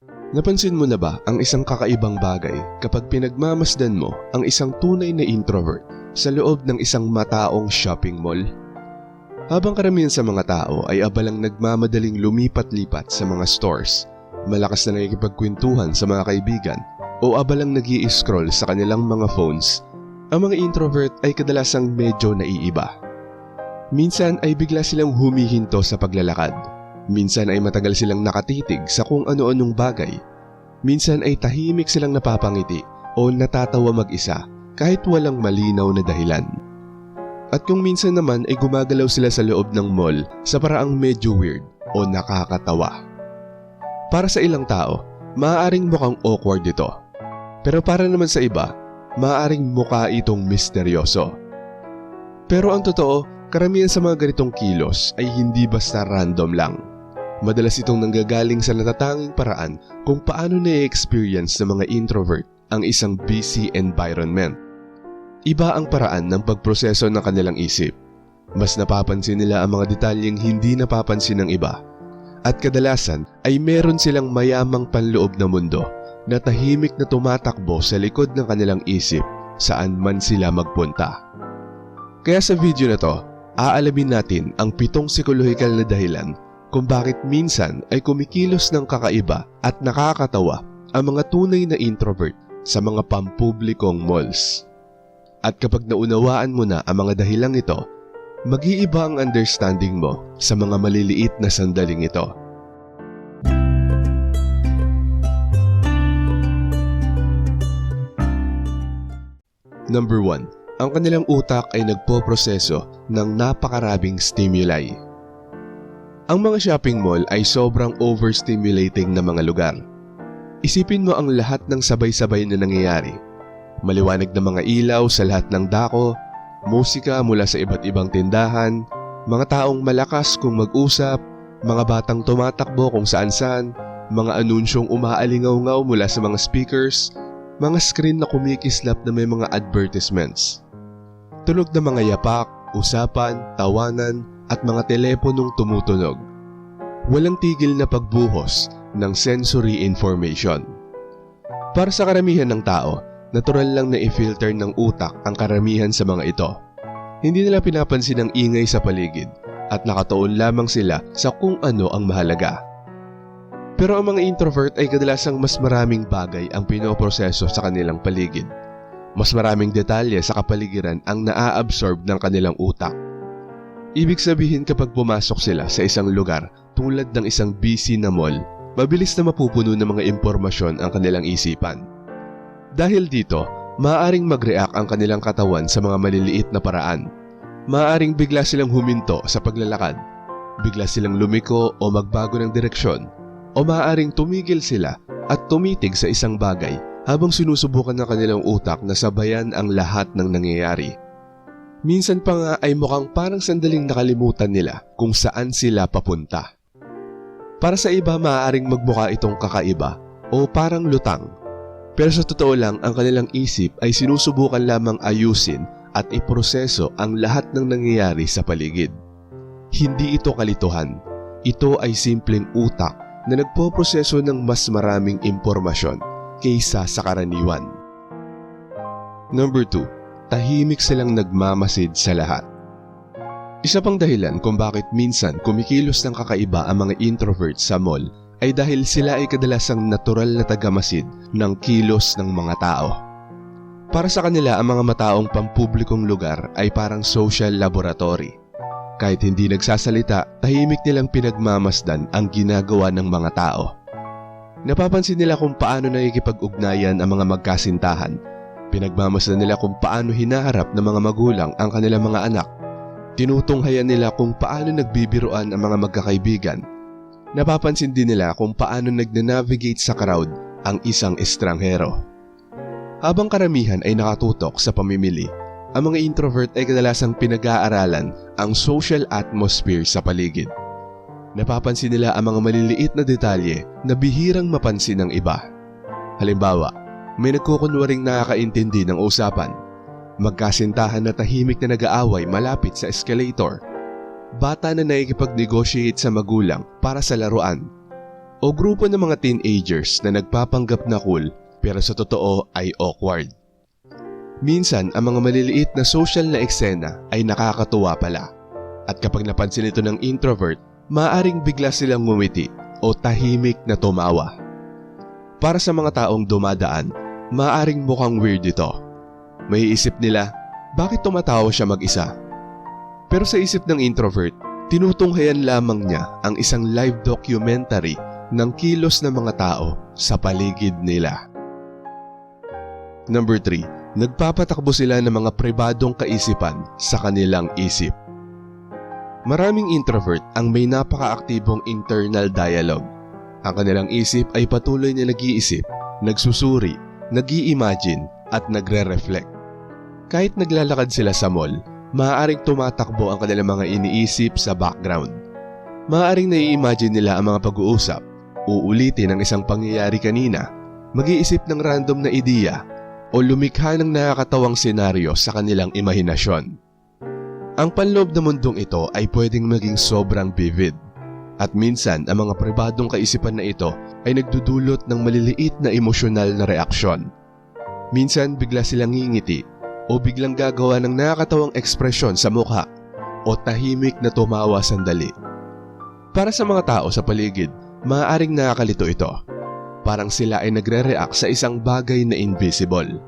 Napansin mo na ba ang isang kakaibang bagay kapag pinagmamasdan mo ang isang tunay na introvert sa loob ng isang mataong shopping mall? Habang karamihan sa mga tao ay abalang nagmamadaling lumipat-lipat sa mga stores, malakas na nakikipagkwentuhan sa mga kaibigan o abalang nag-i-scroll sa kanilang mga phones, ang mga introvert ay kadalasang medyo naiiba. Minsan ay bigla silang humihinto sa paglalakad. Minsan ay matagal silang nakatitig sa kung ano-anong bagay. Minsan ay tahimik silang napapangiti o natatawa mag-isa kahit walang malinaw na dahilan. At kung minsan naman ay gumagalaw sila sa loob ng mall sa paraang medyo weird o nakakatawa. Para sa ilang tao, maaaring mukhang awkward ito. Pero para naman sa iba, maaaring mukha itong misteryoso. Pero ang totoo, karamihan sa mga ganitong kilos ay hindi basta random lang. Madalas itong nanggagaling sa natatanging paraan kung paano na-experience ng mga introvert ang isang busy environment. Iba ang paraan ng pagproseso ng kanilang isip. Mas napapansin nila ang mga detalyeng hindi napapansin ng iba. At kadalasan ay meron silang mayamang panloob na mundo na tahimik na tumatakbo sa likod ng kanilang isip saan man sila magpunta. Kaya sa video na to, aalamin natin ang 7 psikolohikal na dahilan kung bakit minsan ay kumikilos ng kakaiba at nakakatawa ang mga tunay na introvert sa mga pampublikong malls. At kapag naunawaan mo na ang mga dahilang ito, mag-iiba ang understanding mo sa mga maliliit na sandaling ito. Number 1. Ang kanilang utak ay nagpoproseso ng napakaraming stimuli. Ang mga shopping mall ay sobrang overstimulating na mga lugar. Isipin mo ang lahat ng sabay-sabay na nangyayari. Maliwanag na mga ilaw sa lahat ng dako, musika mula sa iba't ibang tindahan, mga taong malakas kung mag-usap, mga batang tumatakbo kung saan-saan, mga anunsyong umaalingaw-ngaw mula sa mga speakers, mga screen na kumikislap na may mga advertisements. Tunog na mga yapak, usapan, tawanan, at mga teleponong tumutunog. Walang tigil na pagbuhos ng sensory information. Para sa karamihan ng tao, natural lang na i-filter ng utak ang karamihan sa mga ito. Hindi nila pinapansin ang ingay sa paligid at nakatuon lamang sila sa kung ano ang mahalaga. Pero ang mga introvert ay kadalasang mas maraming bagay ang pinoproseso sa kanilang paligid. Mas maraming detalye sa kapaligiran ang naa-absorb ng kanilang utak. Ibig sabihin kapag pumasok sila sa isang lugar tulad ng isang busy na mall, mabilis na mapupuno ng mga impormasyon ang kanilang isipan. Dahil dito, maaaring mag-react ang kanilang katawan sa mga maliliit na paraan. Maaaring bigla silang huminto sa paglalakad, bigla silang lumiko o magbago ng direksyon, o maaaring tumigil sila at tumitig sa isang bagay habang sinusubukan ng kanilang utak na sabayan ang lahat ng nangyayari. Minsan pa nga ay mukhang parang sandaling nakalimutan nila kung saan sila papunta. Para sa iba maaaring magmukha itong kakaiba o parang lutang. Pero sa totoo lang ang kanilang isip ay sinusubukan lamang ayusin at iproseso ang lahat ng nangyayari sa paligid. Hindi ito kalituhan. Ito ay simpleng utak na nagpoproseso ng mas maraming impormasyon kaysa sa karaniwan. Number 2. Tahimik silang nagmamasid sa lahat. Isa pang dahilan kung bakit minsan kumikilos ng kakaiba ang mga introverts sa mall ay dahil sila ay kadalasang natural na tagamasid ng kilos ng mga tao. Para sa kanila ang mga mataong pampublikong lugar ay parang social laboratory. Kahit hindi nagsasalita, tahimik nilang pinagmamasdan ang ginagawa ng mga tao. Napapansin nila kung paano nakikipag-ugnayan ang mga magkasintahan. Pinagmamasdan nila kung paano hinaharap ng mga magulang ang kanilang mga anak. Tinutunghayan nila kung paano nagbibiruan ang mga magkakaibigan. Napapansin din nila kung paano nagnanavigate sa crowd ang isang estranghero. Habang karamihan ay nakatutok sa pamimili, ang mga introvert ay kadalasang pinag-aaralan ang social atmosphere sa paligid. Napapansin nila ang mga maliliit na detalye na bihirang mapansin ng iba. Halimbawa, may nagkukunwaring nakakaintindi ng usapan. Magkasintahan na tahimik na nag-aaway malapit sa escalator. Bata na nakikipag-negotiate sa magulang para sa laruan. o grupo ng mga teenagers na nagpapanggap na cool pero sa totoo ay awkward. Minsan, ang mga maliliit na social na eksena ay nakakatuwa pala. At kapag napansin ito ng introvert, maaaring bigla silang ngumiti o tahimik na tumawa. Para sa mga taong dumadaan, maaaring mukhang weird ito. May isip nila, bakit tumatawa siya mag-isa? Pero sa isip ng introvert, tinutunghayan lamang niya ang isang live documentary ng kilos ng mga tao sa paligid nila. Number 3. Nagpapatakbo sila ng mga pribadong kaisipan sa kanilang isip. Maraming introvert ang may napaka-aktibong internal dialogue. Ang kanilang isip ay patuloy na nag-iisip, nagsusuri, nag-i-imagine at nagre-reflect. Kahit naglalakad sila sa mall, maaaring tumatakbo ang kanilang mga iniisip sa background. Maaaring nai-imagine nila ang mga pag-uusap, uulitin ang isang pangyayari kanina, mag-iisip ng random na ideya, o lumikha ng nakakatawang senaryo sa kanilang imahinasyon. Ang panloob na mundong ito ay pwedeng maging sobrang vivid. At minsan, ang mga pribadong kaisipan na ito ay nagdudulot ng maliliit na emosyonal na reaksyon. Minsan, bigla silang ngingiti o biglang gagawa ng nakakatawang ekspresyon sa mukha o tahimik na tumawa sandali. Para sa mga tao sa paligid, maaaring nakakalito ito. Parang sila ay nagre-react sa isang bagay na invisible.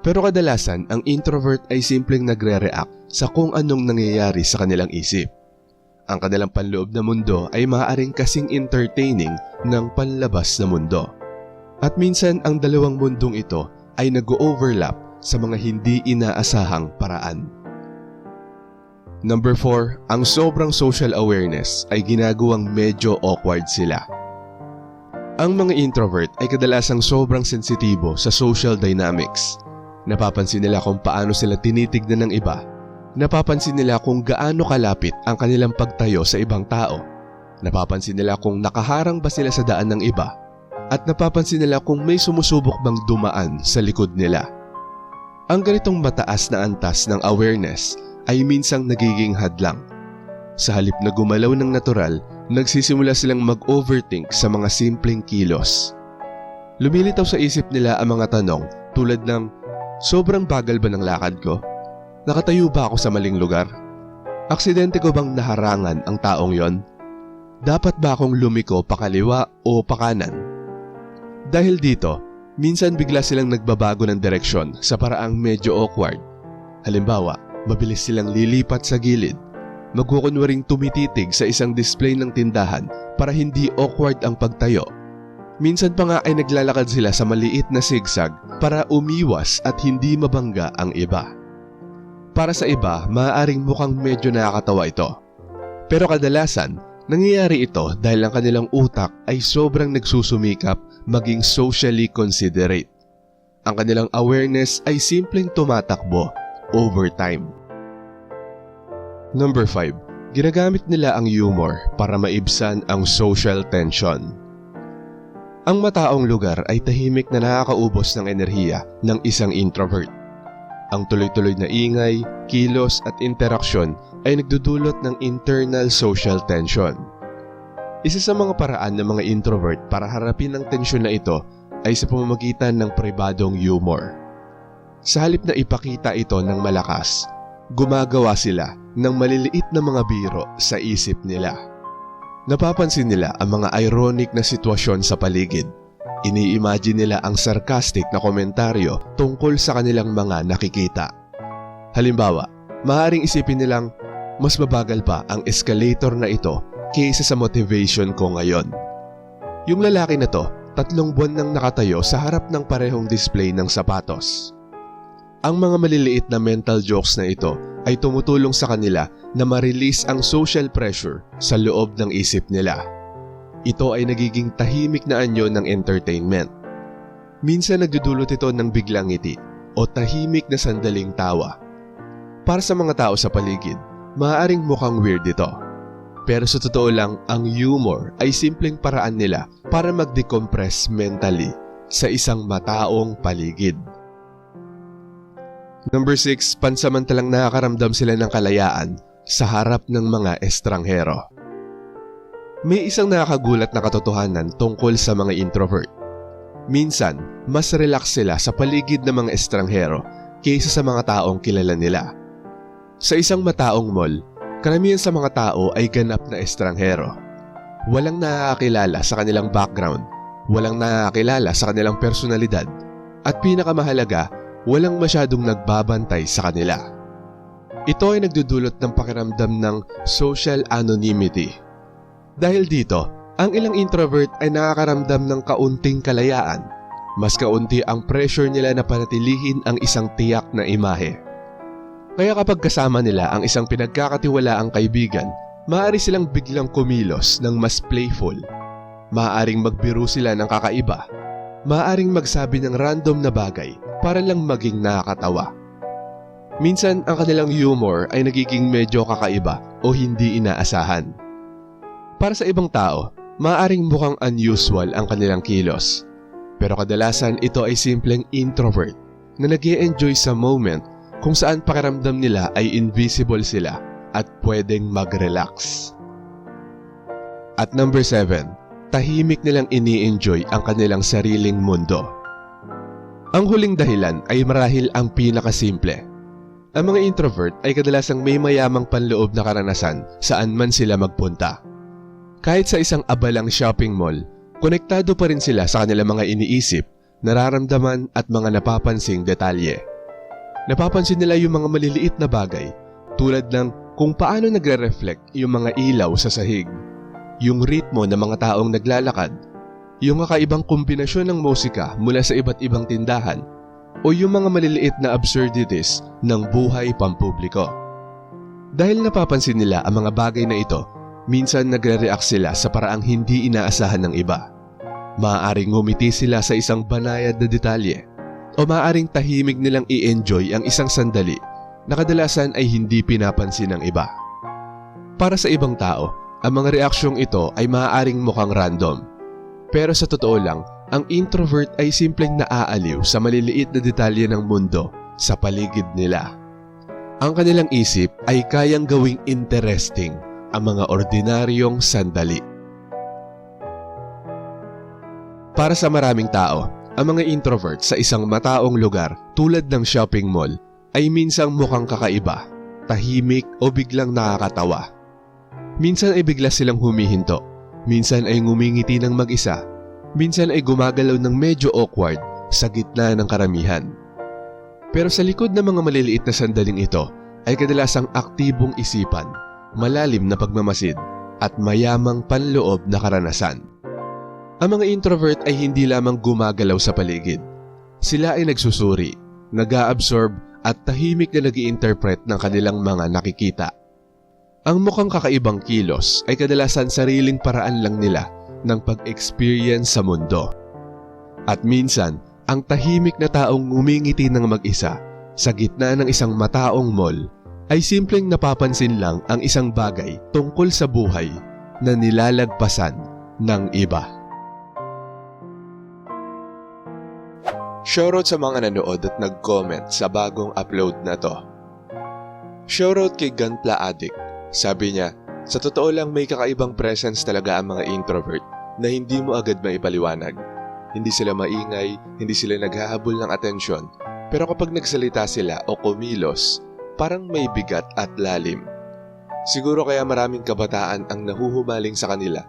Pero kadalasan, ang introvert ay simpleng nagre-react sa kung anong nangyayari sa kanilang isip. Ang kanilang panloob na mundo ay maaaring kasing entertaining ng panlabas na mundo. At minsan, ang dalawang mundong ito ay nag-overlap sa mga hindi inaasahang paraan. Number 4, ang sobrang social awareness ay ginagawang medyo awkward sila. Ang mga introvert ay kadalasang sobrang sensitibo sa social dynamics. Napapansin nila kung paano sila tinitignan ng iba. Napapansin nila kung gaano kalapit ang kanilang pagtayo sa ibang tao. Napapansin nila kung nakaharang ba sila sa daan ng iba. At napapansin nila kung may sumusubok bang dumaan sa likod nila. Ang ganitong mataas na antas ng awareness ay minsang nagiging hadlang. Sa halip na gumalaw ng natural, nagsisimula silang mag-overthink sa mga simpleng kilos. Lumilitaw sa isip nila ang mga tanong tulad ng, sobrang bagal ba ng lakad ko? Nakatayo ba ako sa maling lugar? Aksidente ko bang naharangan ang taong yon? Dapat ba akong lumiko pakaliwa o pakanan? Dahil dito, minsan bigla silang nagbabago ng direksyon sa paraang medyo awkward. Halimbawa, mabilis silang lilipat sa gilid. Magkukunwaring tumititig sa isang display ng tindahan para hindi awkward ang pagtayo. Minsan pa nga ay naglalakad sila sa maliit na zigzag para umiwas at hindi mabangga ang iba. Para sa iba, maaaring mukhang medyo nakakatawa ito. Pero kadalasan, nangyayari ito dahil ang kanilang utak ay sobrang nagsusumikap maging socially considerate. Ang kanilang awareness ay simpleng tumatakbo over time. Number 5. Ginagamit nila ang humor para maibsan ang social tension. Ang mataong lugar ay tahimik na nakakaubos ng enerhiya ng isang introvert. Ang tuloy-tuloy na ingay, kilos at interaksyon ay nagdudulot ng internal social tension. Isa sa mga paraan ng mga introvert para harapin ang tensyon na ito ay sa pamamagitan ng pribadong humor. Sa halip na ipakita ito ng malakas, gumagawa sila ng maliliit na mga biro sa isip nila. Napapansin nila ang mga ironic na sitwasyon sa paligid. Ini-imagine nila ang sarcastic na komentaryo tungkol sa kanilang mga nakikita. Halimbawa, maaaring isipin nilang mas mabagal pa ang escalator na ito kaysa sa motivation ko ngayon. Yung lalaki na to, 3 buwan nang nakatayo sa harap ng parehong display ng sapatos. Ang mga maliliit na mental jokes na ito ay tumutulong sa kanila na ma-release ang social pressure sa loob ng isip nila. Ito ay nagiging tahimik na anyo ng entertainment. Minsan nagdudulot ito ng biglang ngiti o tahimik na sandaling tawa. Para sa mga tao sa paligid, maaaring mukhang weird ito. Pero sa totoo lang, ang humor ay simpleng paraan nila para mag-decompress mentally sa isang mataong paligid. Number 6, pansamantalang nakakaramdam sila ng kalayaan sa harap ng mga estranghero. May isang nakakagulat na katotohanan tungkol sa mga introvert. Minsan, mas relax sila sa paligid ng mga estranghero kaysa sa mga taong kilala nila. Sa isang mataong mall, karamihan sa mga tao ay ganap na estranghero. Walang nakakilala sa kanilang background, walang nakakilala sa kanilang personalidad, at pinakamahalaga, walang masyadong nagbabantay sa kanila. Ito ay nagdudulot ng pakiramdam ng social anonymity. Dahil dito, ang ilang introvert ay nakakaramdam ng kaunting kalayaan. Mas kaunti ang pressure nila na panatilihin ang isang tiyak na imahe. Kaya kapag kasama nila ang isang pinagkakatiwalaang kaibigan, maaari silang biglang kumilos ng mas playful. Maaaring magbiro sila ng kakaiba. Maaaring magsabi ng random na bagay para lang maging nakakatawa. Minsan ang kanilang humor ay nagiging medyo kakaiba o hindi inaasahan. Para sa ibang tao, maaaring mukhang unusual ang kanilang kilos. Pero kadalasan ito ay simpleng introvert na nag-e-enjoy sa moment kung saan pakiramdam nila ay invisible sila at pwedeng mag-relax. At number 7, tahimik nilang ini-enjoy ang kanilang sariling mundo. Ang huling dahilan ay marahil ang pinakasimple. Ang mga introvert ay kadalasang may mayamang panloob na karanasan saan man sila magpunta. Kahit sa isang abalang shopping mall, konektado pa rin sila sa kanilang mga iniisip, nararamdaman at mga napapansing detalye. Napapansin nila yung mga maliliit na bagay tulad ng kung paano nagre-reflect yung mga ilaw sa sahig, yung ritmo ng mga taong naglalakad, yung kakaibang kombinasyon ng musika mula sa iba't ibang tindahan, o yung mga maliliit na absurdities ng buhay pampubliko. Dahil napapansin nila ang mga bagay na ito, minsan nagre-react sila sa paraang hindi inaasahan ng iba. Maaaring ngumiti sila sa isang banayad na detalye, o maaaring tahimik nilang i-enjoy ang isang sandali na kadalasan ay hindi pinapansin ng iba. Para sa ibang tao, ang mga reaksyong ito ay maaaring mukhang random. Pero sa totoo lang, ang introvert ay simpleng naaaliw sa maliliit na detalye ng mundo sa paligid nila. Ang kanilang isip ay kayang gawing interesting ang mga ordinaryong sandali. Para sa maraming tao, ang mga introvert sa isang mataong lugar tulad ng shopping mall ay minsang mukhang kakaiba, tahimik o biglang nakakatawa. Minsan ay bigla silang humihinto, minsan ay ngumingiti ng mag-isa, minsan ay gumagalaw ng medyo awkward sa gitna ng karamihan. Pero sa likod ng mga maliliit na sandaling ito ay kadalasang aktibong isipan, malalim na pagmamasid at mayamang panloob na karanasan. Ang mga introvert ay hindi lamang gumagalaw sa paligid. Sila ay nagsusuri, nag-a-absorb at tahimik na nag-i-interpret ng kanilang mga nakikita. Ang mukhang kakaibang kilos ay kadalasan sariling paraan lang nila ng pag-experience sa mundo. At minsan, ang tahimik na taong ngumingiti ng mag-isa sa gitna ng isang mataong mall ay simpleng napapansin lang ang isang bagay tungkol sa buhay na nilalagpasan ng iba. Shoutout sa mga nanood at nag-comment sa bagong upload na to. Shoutout kay Gunpla Addict. Sabi niya, sa totoo lang may kakaibang presence talaga ang mga introvert na hindi mo agad maipaliwanag. Hindi sila maingay, hindi sila naghahabol ng atensyon, pero kapag nagsalita sila o kumilos, parang may bigat at lalim. Siguro kaya maraming kabataan ang nahuhumaling sa kanila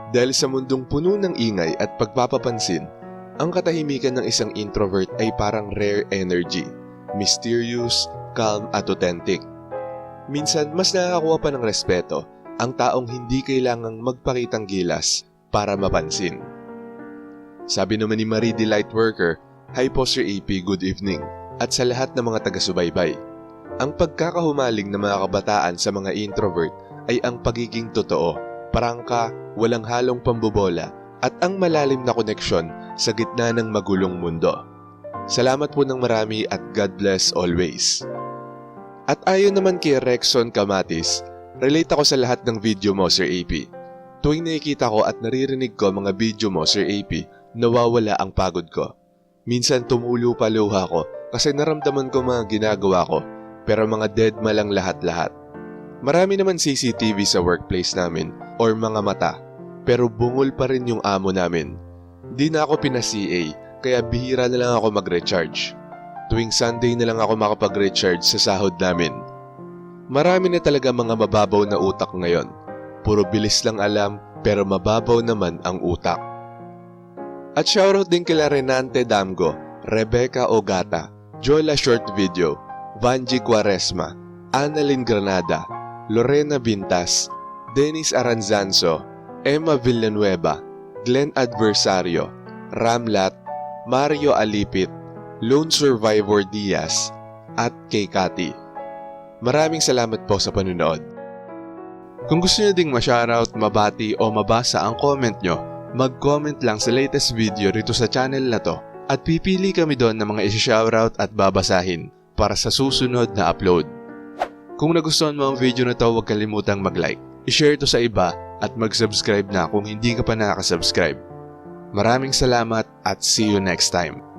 dahil sa mundong puno ng ingay at pagpapapansin, ang katahimikan ng isang introvert ay parang rare energy, mysterious, calm at authentic. Minsan, mas nakakakuha pa ng respeto ang taong hindi kailangang magpakitang gilas para mapansin. Sabi naman ni Marie the Lightworker, "Hi po Sir AP, good evening." At sa lahat ng mga taga-subaybay, ang pagkakahumaling ng mga kabataan sa mga introvert ay ang pagiging totoo, prangka, walang halong pambobola, at ang malalim na koneksyon sa gitna ng magulong mundo. Salamat po ng marami at God bless always. At ayon naman kay Rexon Kamatis, relate ako sa lahat ng video mo Sir AP. Tuwing nakikita ko at naririnig ko mga video mo Sir AP, nawawala ang pagod ko. Minsan tumulo pa luha ko kasi naramdaman ko mga ginagawa ko, pero mga deadma lang lahat-lahat. Marami naman CCTV sa workplace namin or mga mata, pero bungol pa rin yung amo namin. Di na ako pina-CA kaya bihira na lang ako mag-recharge. Tuwing Sunday na lang ako makapag-recharge sa sahod namin. Marami na talaga mga mababaw na utak ngayon. Puro bilis lang alam pero mababaw naman ang utak. At shoutout din kila Renante Damgo, Rebecca Ogata, Jola Short Video, Vanji Quaresma, Annalyn Granada, Lorena Bintas, Dennis Aranzanzo, Emma Villanueva, Glenn Adversario, Ramlat, Mario Alipit, Lone Survivor Diaz, at kay Cathy. Maraming salamat po sa panunood. Kung gusto niyo ding ma-shoutout, mabati o mabasa ang comment nyo, mag-comment lang sa latest video rito sa channel na to at pipili kami doon ng mga isi-shoutout at babasahin para sa susunod na upload. Kung nagustuhan mo ang video na to, huwag kalimutang mag-like, i-share to sa iba at mag-subscribe na kung hindi ka pa nakaka-subscribe. Maraming salamat at see you next time.